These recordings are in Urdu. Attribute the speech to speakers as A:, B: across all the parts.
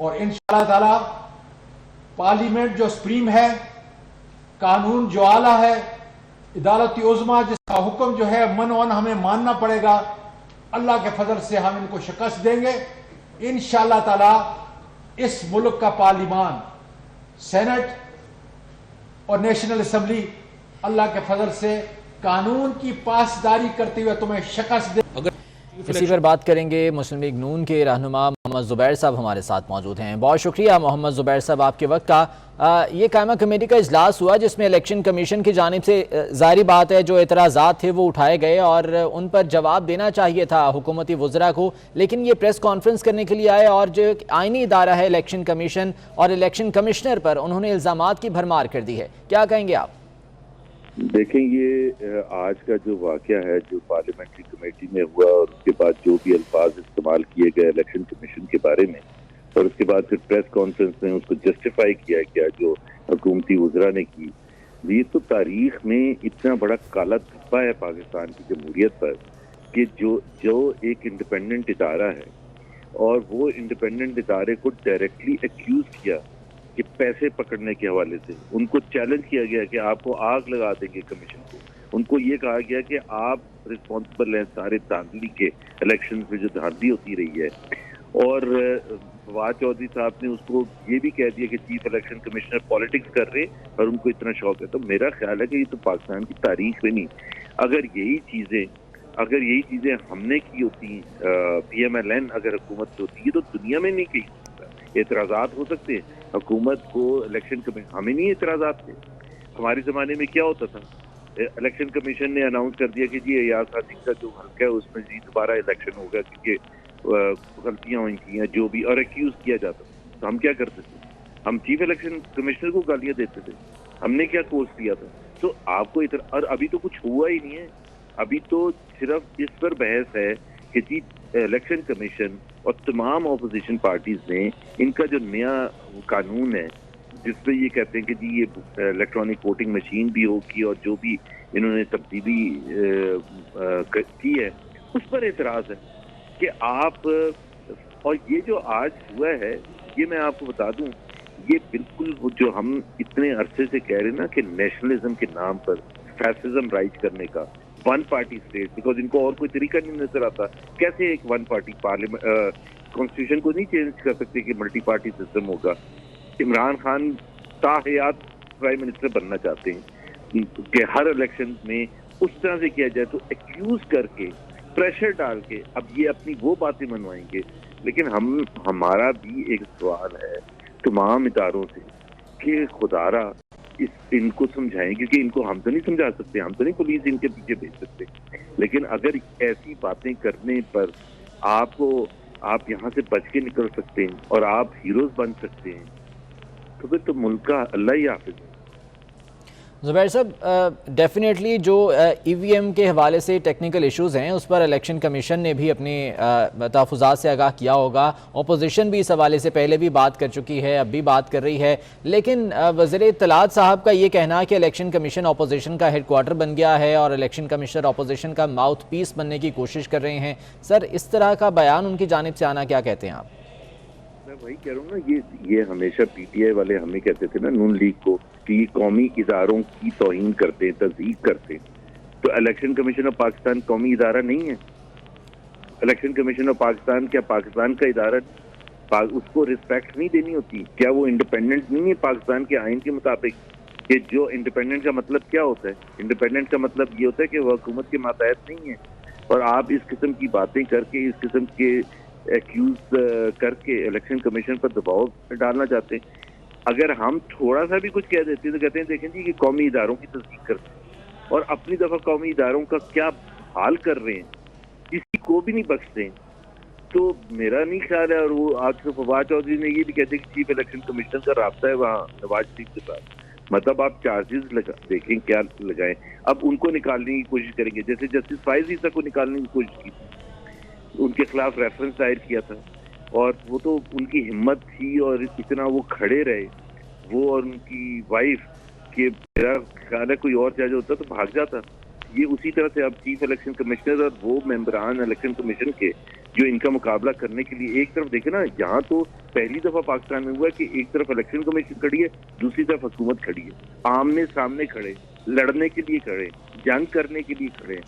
A: اور انشاءاللہ تعالی پارلیمنٹ جو سپریم ہے، قانون جو اعلیٰ ہے، عدالت عظمیٰ جس کا حکم جو ہے منعن ہمیں ماننا پڑے گا، اللہ کے فضل سے ہم ان کو شکست دیں گے انشاءاللہ تعالی۔ اس ملک کا پارلیمان، سینٹ اور نیشنل اسمبلی اللہ کے فضل سے قانون کی پاسداری کرتے ہوئے تمہیں شکست دے۔
B: اسی پر بات کریں گے۔ مسلم لیگ نون کے رہنما محمد زبیر صاحب ہمارے ساتھ موجود ہیں۔ بہت شکریہ محمد زبیر صاحب آپ کے وقت کا۔ یہ قائمہ کمیٹی کا اجلاس ہوا جس میں الیکشن کمیشن کی جانب سے ظاہری بات ہے جو اعتراضات تھے وہ اٹھائے گئے اور ان پر جواب دینا چاہیے تھا حکومتی وزراء کو، لیکن یہ پریس کانفرنس کرنے کے لیے آئے اور جو ایک آئینی ادارہ ہے الیکشن کمیشن اور الیکشن کمشنر پر انہوں نے الزامات کی بھرمار کر دی ہے۔ کیا کہیں گے آپ؟
C: دیکھیں، یہ آج کا جو واقعہ ہے جو پارلیمنٹری کمیٹی میں ہوا اور اس کے بعد جو بھی الفاظ استعمال کیے گئے الیکشن کمیشن کے بارے میں، اور اس کے بعد پھر پریس کانفرنس میں اس کو جسٹیفائی کیا گیا جو حکومتی وزراء نے کی، یہ تو تاریخ میں اتنا بڑا کالا دھبا ہے پاکستان کی جمہوریت پر کہ جو ایک انڈیپینڈنٹ ادارہ ہے اور وہ انڈیپینڈنٹ ادارے کو ڈائریکٹلی ایکیوز کیا کہ پیسے پکڑنے کے حوالے سے، ان کو چیلنج کیا گیا کہ آپ کو آگ لگا دیں گے کمیشن کو، ان کو یہ کہا گیا کہ آپ رسپانسبل ہیں سارے دھاندلی کے، الیکشن میں جو دھاندلی ہوتی رہی ہے، اور فواد چودھری صاحب نے اس کو یہ بھی کہہ دیا کہ چیف الیکشن کمشنر پالیٹکس کر رہے اور ان کو اتنا شوق ہے۔ تو میرا خیال ہے کہ یہ تو پاکستان کی تاریخ میں نہیں، اگر یہی چیزیں ہم نے کی ہوتی، پی ایم ایل این اگر حکومت ہوتی ہے تو دنیا میں نہیں کی سکتا۔ اعتراضات ہو سکتے ہیں حکومت کو، الیکشن کمیشن، ہمیں نہیں اعتراضات تھے۔ ہمارے زمانے میں کیا ہوتا تھا، الیکشن کمیشن نے اناؤنس کر دیا کہ جی ایاز صادق کا جو حلقہ ہے اس میں جی دوبارہ الیکشن ہوگا کیونکہ غلطیاں ہوئی تھیں یا جو بھی، اور ایکیوز کیا جاتا تھا، تو ہم کیا کرتے تھے؟ ہم چیف الیکشن کمشنر کو گالیاں دیتے تھے، ہم نے کیا کورس کیا تھا؟ تو آپ کو اور ابھی تو کچھ ہوا ہی نہیں ہے، ابھی تو صرف اس پر بحث ہے کہ جی الیکشن کمیشن اور تمام اپوزیشن پارٹیز نے ان کا جو نیا قانون ہے جس پہ یہ کہتے ہیں کہ جی یہ الیکٹرانک ووٹنگ مشین بھی ہوگی اور جو بھی انہوں نے تبدیلی کی ہے اس پر اعتراض ہے کہ آپ، اور یہ جو آج ہوا ہے یہ میں آپ کو بتا دوں، یہ بالکل جو ہم اتنے عرصے سے کہہ رہے ہیں نا کہ نیشنلزم کے نام پر فیسزم رائج کرنے کا، ون پارٹی اسٹیٹ، بیکاز ان کو اور کوئی طریقہ نہیں نظر آتا، کیسے ایک ون پارٹی پارلیمنٹ کانسٹیٹیوشن کو نہیں چینج کر سکتے کہ ملٹی پارٹی سسٹم ہوگا۔ عمران خان تاحیات پرائم منسٹر بننا چاہتے ہیں کہ ہر الیکشن میں اس طرح سے کیا جائے، تو ایکیوز کر کے پریشر ڈال کے اب یہ اپنی وہ باتیں منوائیں گے۔ لیکن ہمارا بھی ایک سوال ہے تمام اداروں سے کہ خدارا ان کو سمجھائیں، کیونکہ ان کو ہم تو نہیں سمجھا سکتے، ہم تو نہیں پولیس ان کے پیچھے بھیج سکتے، لیکن اگر ایسی باتیں کرنے پر آپ یہاں سے بچ کے نکل سکتے ہیں اور آپ ہیروز بن سکتے ہیں تو پھر تو ملک کا اللہ ہی حافظ ہے۔
B: زبیر صاحب، ڈیفینیٹلی جو ای وی ایم کے حوالے سے ٹیکنیکل ایشوز ہیں اس پر الیکشن کمیشن نے بھی اپنے تحفظات سے آگاہ کیا ہوگا، اپوزیشن بھی اس حوالے سے پہلے بھی بات کر چکی ہے، اب بھی بات کر رہی ہے، لیکن وزیر اطلاعات صاحب کا یہ کہنا کہ الیکشن کمیشن اپوزیشن کا ہیڈ کوارٹر بن گیا ہے اور الیکشن کمشنر اپوزیشن کا ماؤتھ پیس بننے کی کوشش کر رہے ہیں۔ سر، اس طرح کا بیان ان کی جانب سے آنا، کیا کہتے ہیں آپ؟
C: میں وہی کہہ رہا ہوں نا، یہ ہمیشہ پی ٹی آئی والے ہمیں کہتے تھے نا، نون لیگ کو، کہ یہ قومی اداروں کی توہین کرتے ہیں، تضحیق کرتے ہیں۔ تو الیکشن کمیشن آف پاکستان قومی ادارہ نہیں ہے؟ الیکشن کمیشن آف پاکستان کیا پاکستان کا ادارہ؟ اس کو رسپیکٹ نہیں دینی ہوتی؟ کیا وہ انڈیپینڈنٹ نہیں ہے پاکستان کے آئین کے مطابق؟ کہ جو انڈیپینڈنٹ کا مطلب کیا ہوتا ہے؟ انڈیپینڈنٹ کا مطلب یہ ہوتا ہے کہ وہ حکومت کے ماتحت نہیں ہے، اور آپ اس قسم کی باتیں کر کے، اس قسم کے ایکیوز کر کے الیکشن کمیشن پر دباؤ ڈالنا چاہتے ہیں۔ اگر ہم تھوڑا سا بھی کچھ کہہ دیتے ہیں تو کہتے ہیں دیکھیں جی کہ قومی اداروں کی تصدیق کرتے ہیں، اور اپنی دفعہ قومی اداروں کا کیا حال کر رہے ہیں، کسی کو بھی نہیں بخشتے ہیں۔ تو میرا نہیں خیال ہے، اور وہ آج سے فواد چودھری نے یہ بھی کہتے ہیں کہ چیف الیکشن کمشنر کا رابطہ ہے وہاں نواز شریف کے ساتھ، مطلب آپ چارجز دیکھیں کیا لگائیں، اب ان کو نکالنے کی کوشش کریں گے، جیسے جسٹس فائز عیسیٰ کو نکالنے کی کوشش کی تھی، ان کے خلاف ریفرنس دائر کیا تھا، اور وہ تو ان کی ہمت تھی اور اتنا وہ کھڑے رہے، وہ اور ان کی وائف، کہ میرا خیال ہے کوئی اور جج ہوتا تو بھاگ جاتا۔ یہ اسی طرح سے اب چیف الیکشن کمشنر اور وہ ممبران الیکشن کمیشن کے جو ان کا مقابلہ کرنے کے لیے. ایک طرف دیکھیں نا, یہاں تو پہلی دفعہ پاکستان میں ہوا ہے کہ ایک طرف الیکشن کمیشن کھڑی ہے, دوسری طرف حکومت کھڑی ہے, آمنے سامنے کھڑے, لڑنے کے لیے کھڑے, جنگ کرنے کے لیے کھڑے.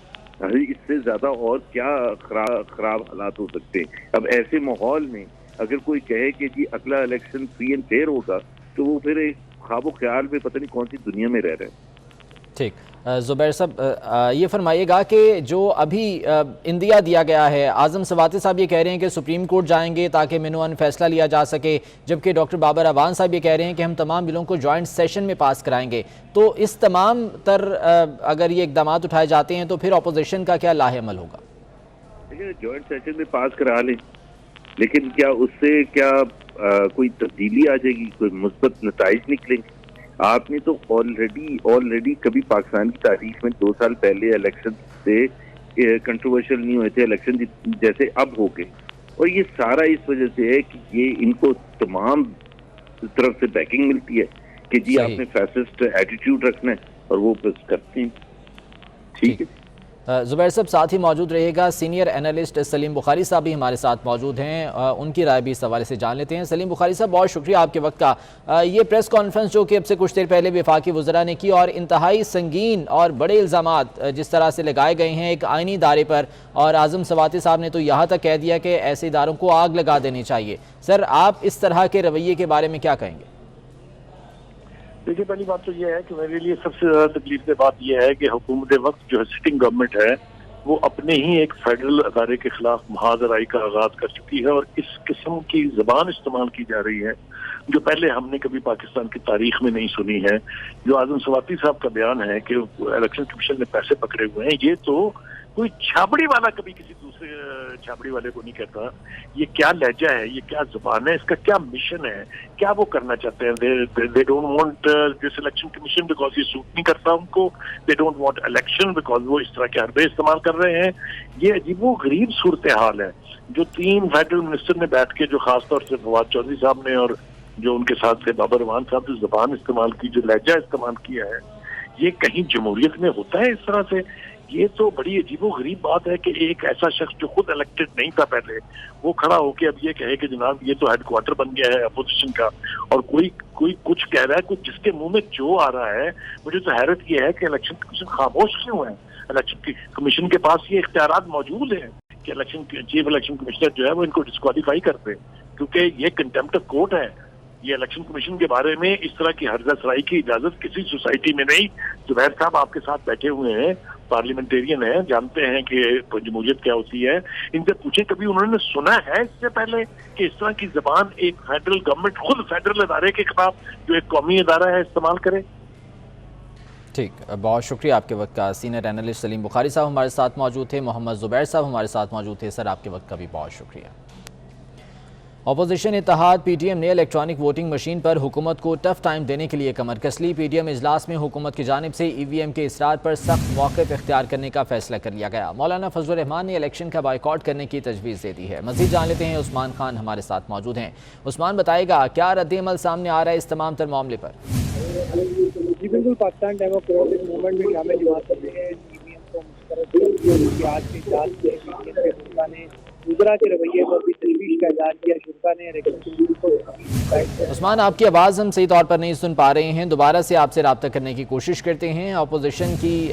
C: اس سے زیادہ اور کیا خراب حالات ہو سکتے ہیں. اب ایسے ماحول میں اگر کوئی کہے کہ جی اگلا الیکشن فری اینڈ فیئر ہوگا, تو وہ پھر ایک خواب و خیال میں پتہ نہیں کون سی دنیا میں رہ رہے ہیں.
B: ٹھیک. زبیر صاحب یہ فرمائیے گا کہ جو ابھی اندیا دیا گیا ہے, اعظم سواتی صاحب یہ کہہ رہے ہیں کہ سپریم کورٹ جائیں گے تاکہ منوان فیصلہ لیا جا سکے, جبکہ ڈاکٹر بابر اعوان صاحب یہ کہہ رہے ہیں کہ ہم تمام بلوں کو جوائنٹ سیشن میں پاس کرائیں گے. تو اس تمام تر اگر یہ اقدامات اٹھائے جاتے ہیں تو پھر اپوزیشن کا کیا لاہ عمل ہوگا؟
C: لیکن جوائنٹ سیشن میں پاس کرا لیں, لیکن کیا اس سے کیا کوئی تبدیلی آ جائے گی, کوئی مثبت نتائج نکلیں گے؟ آپ نے تو آلریڈی کبھی پاکستان کی تاریخ میں 2 سال پہلے الیکشن سے کنٹروورشل نہیں ہوئے تھے الیکشن جیسے اب ہو گئے, اور یہ سارا اس وجہ سے ہے کہ یہ ان کو تمام طرف سے بیکنگ ملتی ہے کہ جی آپ نے فیسسٹ ایٹیٹیوڈ رکھنا ہے, اور وہ بس کرتے ہیں. ٹھیک ہے.
B: زبیر صاحب ساتھ ہی موجود رہے گا سینئر اینالسٹ سلیم بخاری صاحب بھی ہمارے ساتھ موجود ہیں, ان کی رائے بھی اس حوالے سے جان لیتے ہیں. سلیم بخاری صاحب بہت شکریہ آپ کے وقت کا. یہ پریس کانفرنس جو کہ اب سے کچھ دیر پہلے وفاقی وزراء نے کی, اور انتہائی سنگین اور بڑے الزامات جس طرح سے لگائے گئے ہیں ایک آئینی ادارے پر, اور اعظم سواتی صاحب نے تو یہاں تک کہہ دیا کہ ایسے اداروں کو آگ لگا دینی چاہیے. سر آپ اس طرح کے رویے کے بارے میں کیا کہیں گے؟
D: دیکھیے, پہلی بات تو یہ ہے کہ میرے لیے سب سے زیادہ تکلیف دہ بات یہ ہے کہ حکومت وقت جو ہے سٹنگ گورنمنٹ ہے وہ اپنے ہی ایک فیڈرل ادارے کے خلاف محاذ آرائی کا آغاز کر چکی ہے, اور اس قسم کی زبان استعمال کی جا رہی ہے جو پہلے ہم نے کبھی پاکستان کی تاریخ میں نہیں سنی ہے. جو اعظم سواتی صاحب کا بیان ہے کہ الیکشن کمیشن نے پیسے پکڑے ہوئے ہیں, یہ تو کوئی چھابڑی والا کبھی کسی دوسرے چھابڑی والے کو نہیں کہتا. یہ کیا لہجہ ہے, یہ کیا زبان ہے, اس کا کیا مشن ہے, کیا وہ کرنا چاہتے ہیں؟ they don't want this election commission because یہ سوٹ نہیں کرتا ان کو. they don't want election because وہ اس طرح کے حربے استعمال کر رہے ہیں. یہ عجیب و غریب صورتحال ہے جو 3 فیڈرل منسٹر نے بیٹھ کے, جو خاص طور سے فواد چودھری صاحب نے اور جو ان کے ساتھ تھے بابر اعوان صاحب, جو زبان استعمال کی, جو لہجہ استعمال کیا ہے, یہ کہیں جمہوریت میں ہوتا ہے اس طرح سے؟ یہ تو بڑی عجیب و غریب بات ہے کہ ایک ایسا شخص جو خود الیکٹڈ نہیں تھا پہلے, وہ کھڑا ہو کے اب یہ کہے کہ جناب یہ تو ہیڈ کوارٹر بن گیا ہے اپوزیشن کا, اور کوئی کچھ کہہ رہا ہے, کچھ جس کے منہ میں جو آ رہا ہے. مجھے تو حیرت یہ ہے کہ الیکشن کمیشن خاموش کیوں ہے؟ الیکشن کمیشن کے پاس یہ اختیارات موجود ہیں کہ چیف الیکشن کمشنر جو ہے وہ ان کو ڈسکوالیفائی کر دے, کیونکہ یہ کنٹمپٹ آف کورٹ ہے. یہ الیکشن کمیشن کے بارے میں اس طرح کی ہرزہ سرائی کی اجازت کسی سوسائٹی میں نہیں. زبیر صاحب آپ کے ساتھ بیٹھے ہوئے ہیں, پارلیمنٹیرین ہیں, جانتے ہیں کہ جمہوریت کیا ہوتی ہے. ان سے پوچھیں کبھی انہوں نے سنا ہے اس سے پہلے کہ اس طرح کی زبان ایک فیڈرل گورنمنٹ خود فیڈرل ادارے کے خلاف جو ایک قومی ادارہ ہے استعمال کرے؟
B: ٹھیک, بہت شکریہ آپ کے وقت کا. سینئر اینالسٹ سلیم بخاری صاحب ہمارے ساتھ موجود تھے, محمد زبیر صاحب ہمارے ساتھ موجود تھے. سر آپ کے وقت کا بھی بہت شکریہ. اپوزیشن اتحاد پی ٹی ایم نے الیکٹرانک ووٹنگ مشین پر حکومت کو ٹف ٹائم دینے کے لیے کمر کس لی. پی ٹی ایم اجلاس میں حکومت کی جانب سے ای وی ایم کے اصرار پر سخت موقف اختیار کرنے کا فیصلہ کر لیا گیا. مولانا فضل الرحمان نے الیکشن کا بائیکاٹ کرنے کی تجویز دے دی ہے. مزید جان لیتے ہیں, عثمان خان ہمارے ساتھ موجود ہیں. عثمان بتائے گا کیا رد عمل سامنے آ رہا ہے اس تمام تر معاملے پر؟
E: جی بالکل, پاکستان ڈیموکریٹک موومنٹ میں شامل جماعت کرتے ہیں ای وی ایم کو مسترد آج کے اجلاس میں شرکا نے وزراء کے رویے پر بھی تشویش کا اظہار کیا. شرکا نے
B: عثمان آپ کی آواز ہم صحیح طور پر نہیں سن پا رہے ہیں, دوبارہ سے آپ سے رابطہ کرنے کی کوشش کرتے ہیں. اپوزیشن کی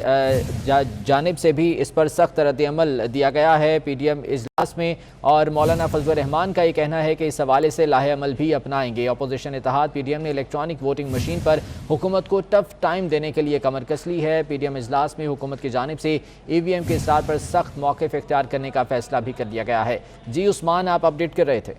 B: جانب سے بھی اس پر سخت رد عمل دیا گیا ہے پی ڈی ایم اجلاس میں, اور مولانا فضل الرحمان کا یہ کہنا ہے کہ اس حوالے سے لاہ عمل بھی اپنائیں گے. اپوزیشن اتحاد پی ڈی ایم نے الیکٹرانک ووٹنگ مشین پر حکومت کو ٹف ٹائم دینے کے لیے کمر کس لی ہے. پی ڈی ایم اجلاس میں حکومت کی جانب سے ای وی ایم کے اصرار پر سخت موقف اختیار کرنے کا فیصلہ بھی کر لیا گیا ہے. جی عثمان, آپ اپڈیٹ کر رہے تھے.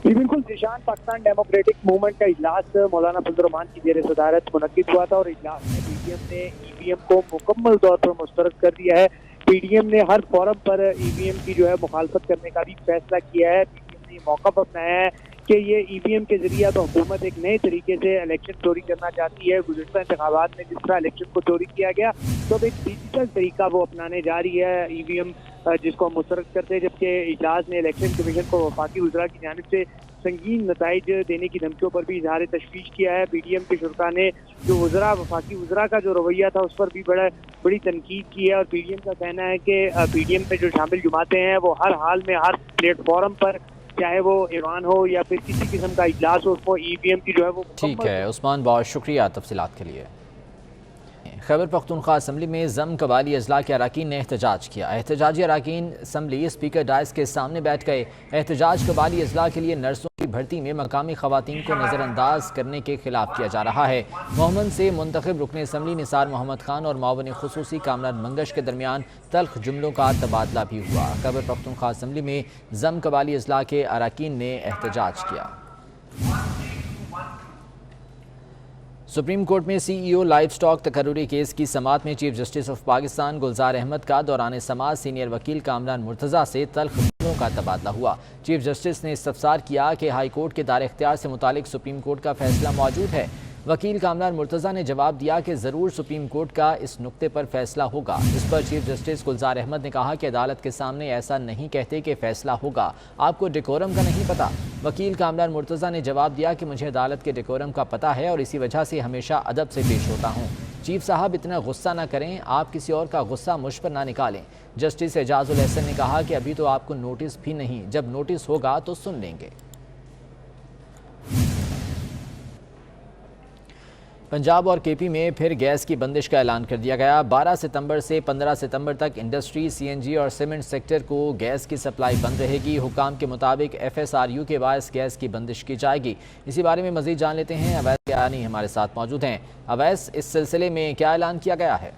E: جی بالکل ذیشان, پاکستان ڈیموکریٹک موومنٹ کا اجلاس مولانا فضل الرحمان کی زیر صدارت منعقد ہوا تھا, اور اجلاس میں پی ڈی ایم نے ای وی ایم کو مکمل طور پر مسترد کر دیا ہے. پی ڈی ایم نے ہر فورم پر ای وی ایم کی جو ہے مخالفت کرنے کا بھی فیصلہ کیا ہے. پی ڈی ایم نے یہ موقف اپنایا ہے کہ یہ ای وی ایم کے ذریعے تو حکومت ایک نئے طریقے سے الیکشن چوری کرنا چاہتی ہے. گزشتہ انتخابات میں جس طرح الیکشن کو چوری کیا گیا, تو اب ایک ڈیجیٹل طریقہ وہ اپنانے جا رہی ہے. ای وی ایم
F: جس کو ہم مسترد کرتے ہیں، جبکہ اجلاس نے الیکشن کمیشن کو وفاقی وزراء کی جانب سے سنگین نتائج دینے کی دھمکیوں پر بھی اظہار تشویش کیا ہے۔ پی ڈی ایم کے شرکاء نے جو وفاقی وزراء کا جو رویہ تھا اس پر بھی بڑی تنقید کی ہے، اور پی ڈی ایم کا کہنا ہے کہ پی ڈی ایم میں جو شامل جماعتیں ہیں وہ ہر حال میں ہر پلیٹ فارم پر، چاہے وہ ایوان ہو یا پھر کسی قسم کا اجلاس ہو، اس کو ای وی ایم کی جو ہے وہ
B: ٹھیک ہے عثمان، بہت شکریہ تفصیلات کے لیے۔ خیبر پختونخوا اسمبلی میں ضم قبائلی اضلاع کے اراکین نے احتجاج کیا۔ احتجاجی اراکین اسمبلی اسپیکر ڈائس کے سامنے بیٹھ گئے۔ احتجاج قبائلی اضلاع کے لیے نرسوں کی بھرتی میں مقامی خواتین کو نظر انداز کرنے کے خلاف کیا جا رہا ہے۔ محمد سے منتخب رکن اسمبلی نثار محمد خان اور معاون خصوصی کامران منگش کے درمیان تلخ جملوں کا تبادلہ بھی ہوا۔ خیبر پختونخوا اسمبلی میں ضم قبائلی اضلاع کے اراکین نے احتجاج کیا۔ سپریم کورٹ میں سی ای او لائف سٹاک تقرری کیس کی سماعت میں chief justice of Pakistan Gulzar Ahmed کا دوران سماعت سینئر وکیل کامران مرتضیٰ سے تلخ جملوں کا تبادلہ ہوا۔ چیف جسٹس نے استفسار کیا کہ ہائی کورٹ کے دار اختیار سے متعلق سپریم کورٹ کا فیصلہ موجود ہے۔ وکیل کامران مرتضیٰ نے جواب دیا کہ ضرور سپریم کورٹ کا اس نقطے پر فیصلہ ہوگا۔ اس پر چیف جسٹس گلزار احمد نے کہا کہ عدالت کے سامنے ایسا نہیں کہتے کہ فیصلہ ہوگا، آپ کو ڈیکورم کا نہیں پتہ۔ وکیل کامران مرتضیٰ نے جواب دیا کہ مجھے عدالت کے ڈیکورم کا پتہ ہے اور اسی وجہ سے ہمیشہ ادب سے پیش ہوتا ہوں۔ چیف صاحب اتنا غصہ نہ کریں، آپ کسی اور کا غصہ مجھ پر نہ نکالیں۔ جسٹس اعجاز الاحسن نے کہا کہ ابھی تو آپ کو نوٹس بھی نہیں، جب نوٹس ہوگا تو سن لیں گے۔ پنجاب اور کے پی میں پھر گیس کی بندش کا اعلان کر دیا گیا۔ 12 ستمبر سے 15 ستمبر تک انڈسٹری، سی این جی اور سیمنٹ سیکٹر کو گیس کی سپلائی بند رہے گی۔ حکام کے مطابق ایف ایس آر یو کے باعث گیس کی بندش کی جائے گی۔ اسی بارے میں مزید جان لیتے ہیں، اویس کیانی ہمارے ساتھ موجود ہیں۔ اویس، اس سلسلے میں کیا اعلان کیا گیا ہے؟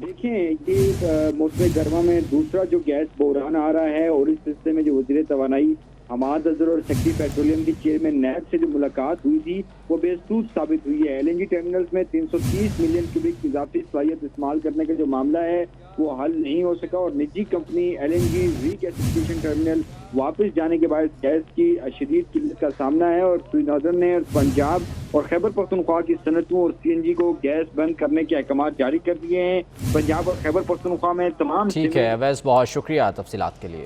G: دیکھیں، یہ موسم گرما میں دوسرا جو گیس بحران آ رہا ہے، اور اس سلسلے میں جو وزیر توانائی حماد اظہر اور سیکٹری پیٹرولیم کی چیئرمین نیب سے جو ملاقات ہوئی تھی وہ بے سود ثابت ہوئی ہے۔ ایل این جی ٹرمینلز میں 330 ملین کیوبک اضافی صلاحیت استعمال کرنے کا جو معاملہ ہے وہ حل نہیں ہو سکا، اور نجی کمپنی ایل این جی ری گیسیفیکیشن ٹرمینل واپس جانے کے باعث گیس کی شدید قلت کا سامنا ہے، اور ناظرین نے پنجاب اور خیبر پختونخوا کی صنعتوں اور سی این جی کو گیس بند کرنے کے احکامات جاری کر دیے ہیں۔ پنجاب اور خیبر پختونخوا میں تمام
B: ٹھیک ہے اویس، بہت شکریہ تفصیلات کے لیے۔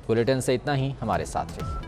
B: بلیٹن سے اتنا ہی، ہمارے ساتھ رہیے۔